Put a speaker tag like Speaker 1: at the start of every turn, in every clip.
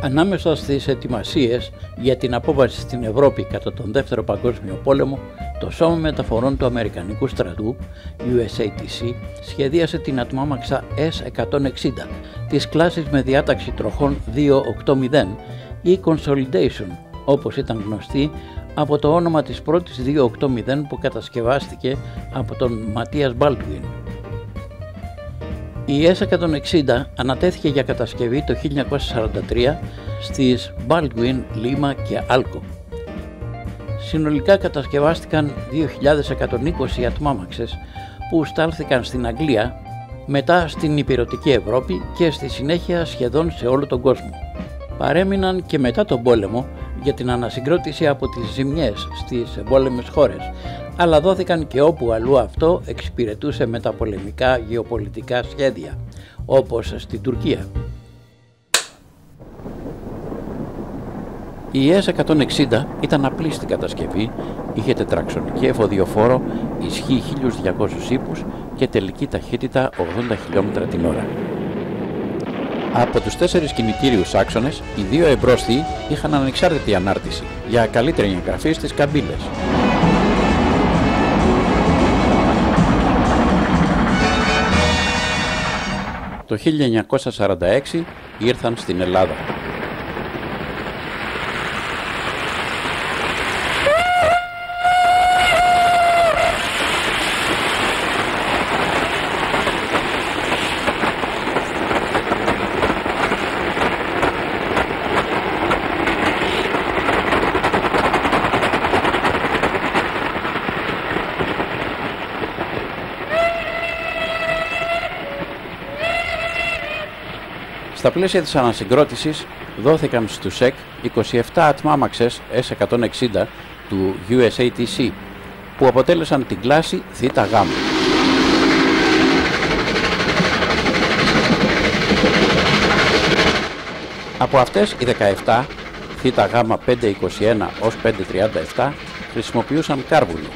Speaker 1: Ανάμεσα στις ετοιμασίες για την απόβαση στην Ευρώπη κατά τον Δεύτερο Παγκόσμιο Πόλεμο, το Σώμα Μεταφορών του Αμερικανικού Στρατού, USATC, σχεδίασε την ατμόμαξα S-160 της κλάσης με διάταξη τροχών 280 ή Consolidation, όπως ήταν γνωστή από το όνομα της πρώτης 280 που κατασκευάστηκε από τον Ματίας Μπάλτουιν. Η S-160 ανατέθηκε για κατασκευή το 1943 στις Baldwin, Λίμα και Άλκο. Συνολικά κατασκευάστηκαν 2.120 ατμόμαξες που στάλθηκαν στην Αγγλία, μετά στην Ηπειρωτική Ευρώπη και στη συνέχεια σχεδόν σε όλο τον κόσμο. Παρέμειναν και μετά τον πόλεμο για την ανασυγκρότηση από τις ζημιές στις εμπόλεμες χώρες, αλλά δόθηκαν και όπου αλλού αυτό εξυπηρετούσε μεταπολεμικά γεωπολιτικά σχέδια, όπως στην Τουρκία. Η S-160 ήταν απλή στην κατασκευή, είχε τετραξονική εφοδιοφόρο, ισχύ 1.200 ύπους και τελική ταχύτητα 80 χιλιόμετρα την ώρα. Από τους 4 κινητήριους άξονες, οι 2 εμπρόστιοι είχαν ανεξάρτητη ανάρτηση για καλύτερη εγγραφή στις καμπύλες. Το 1946 ήρθαν στην Ελλάδα. Στα πλαίσια της ανασυγκρότησης δόθηκαν στους ΣΕΚ 27 ατμάμαξες S-160 του USATC που αποτέλεσαν την κλάση ΘΓ. Από αυτές οι 17 ΘΓ 521 ως 537 χρησιμοποιούσαν κάρβουνο,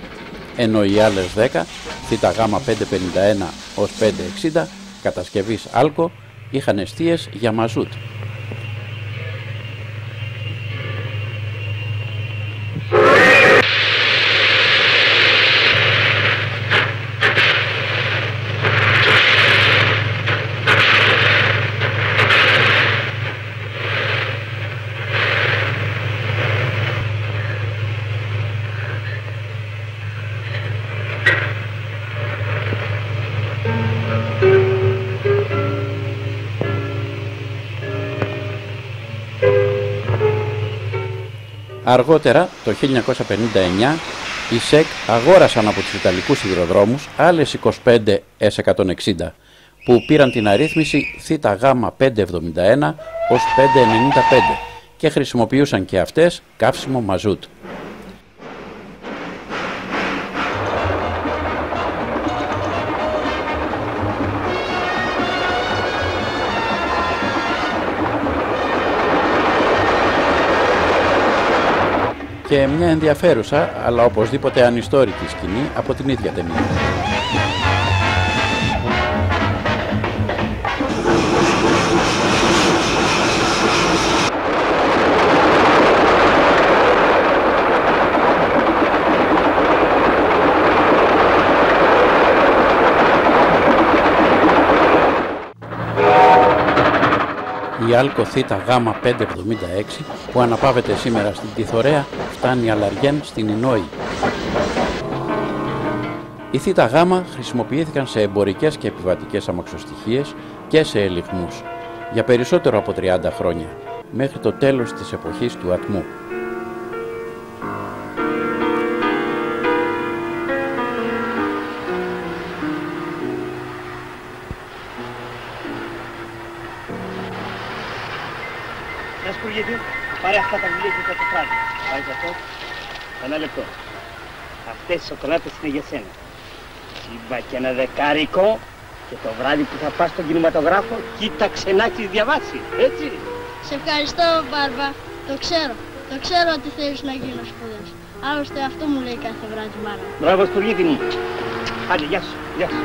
Speaker 1: ενώ οι άλλες 10 ΘΓ 551 ως 560 κατασκευής Άλκο είχαν εστίες για μαζούτ. Αργότερα, το 1959, οι ΣΕΚ αγόρασαν από τους Ιταλικούς σιδηροδρόμους άλλες 25 S-160 που πήραν την αρρύθμιση ΘΓ 571 ως 595 και χρησιμοποιούσαν και αυτές καύσιμο μαζούτ. Και μια ενδιαφέρουσα, αλλά οπωσδήποτε ανιστόρητη σκηνή από την ίδια ταινία. Η Άλκο ΘΓ 576 που αναπαύεται σήμερα στην Τιθωρέα φτάνει Αλαριέν στην Ινόη. Οι ΘΓ χρησιμοποιήθηκαν σε εμπορικές και επιβατικές αμαξοστοιχίες και σε ελιχμούς για περισσότερο από 30 χρόνια, μέχρι το τέλος της εποχής του ατμού.
Speaker 2: Γιατί πάρε αυτά τα βιβλία και τα τετράδια. Πάρε αυτό. Ένα λεπτό. Αυτές οι σοκολάτες είναι για σένα. Είπα και ένα δεκάρικο και το βράδυ που θα πας στον κινηματογράφο κοίταξε να έχεις διαβάσει. Έτσι.
Speaker 3: Σε ευχαριστώ, Μπάρμπα. Το ξέρω ότι θέλεις να γίνω σπουδαίος. Άλλωστε αυτό μου λέει κάθε βράδυ η μάνα.
Speaker 2: Μπράβο, Σπουργίτη μου. Άντε, γεια σου. Γεια σου.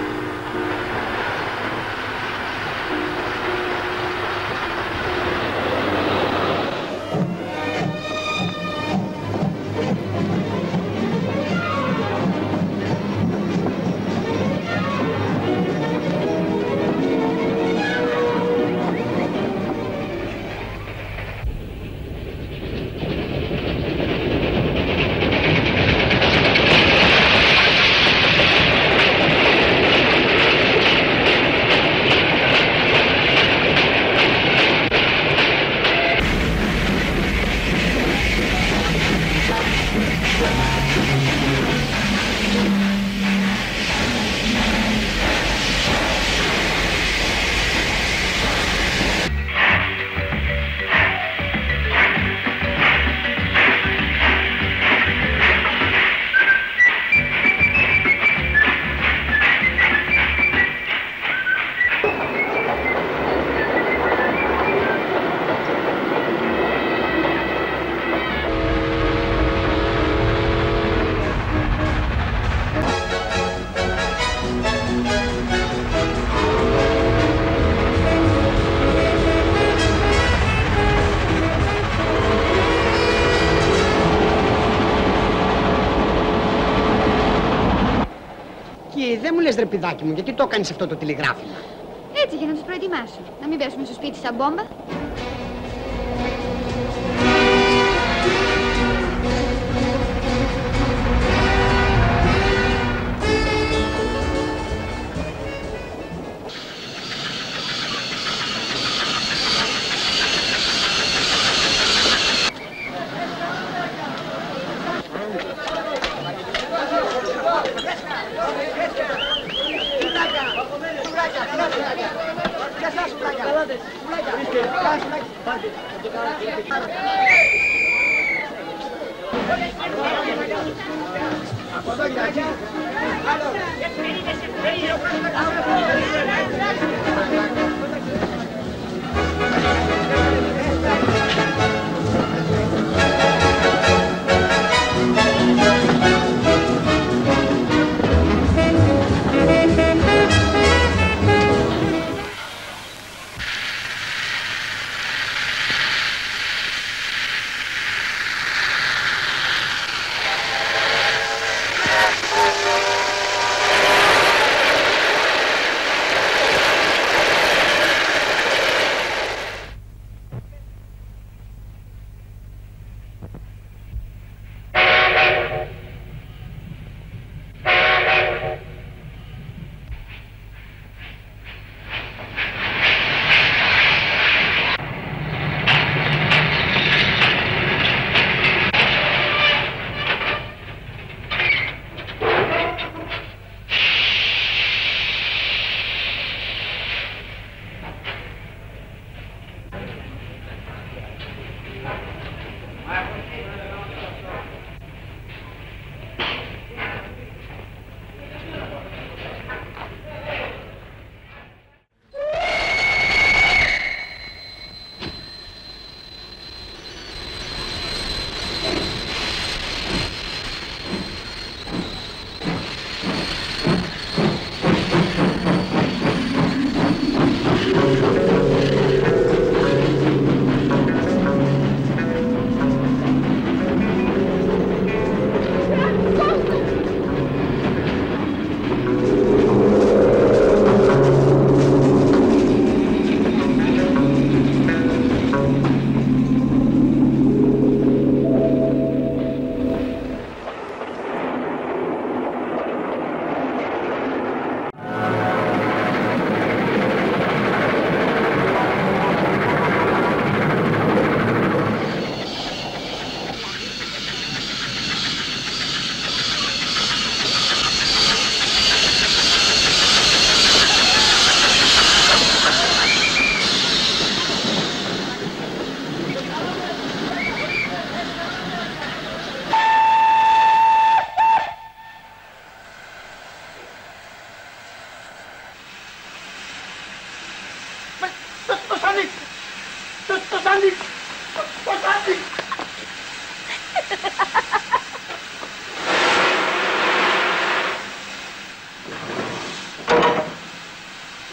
Speaker 4: ρε παιδάκι μου, γιατί το έκανες αυτό το τηλεγράφημα?
Speaker 5: Έτσι για να τους προετοιμάσω. Να μην πέσουμε στο σπίτι σαν μπόμπα.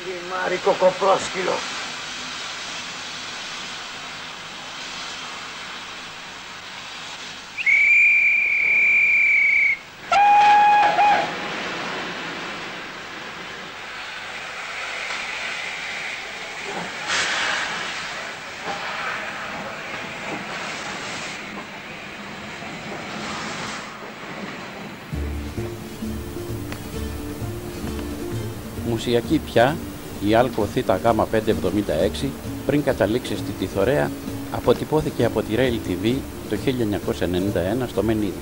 Speaker 2: Λιμάρι κοκοπρόσκυλο.
Speaker 1: Μουσιακή πια η Άλκο ΘΓ576 πριν καταλήξει στη Τιθωρέα αποτυπώθηκε από τη Rail TV το 1991 στο Μενίδη.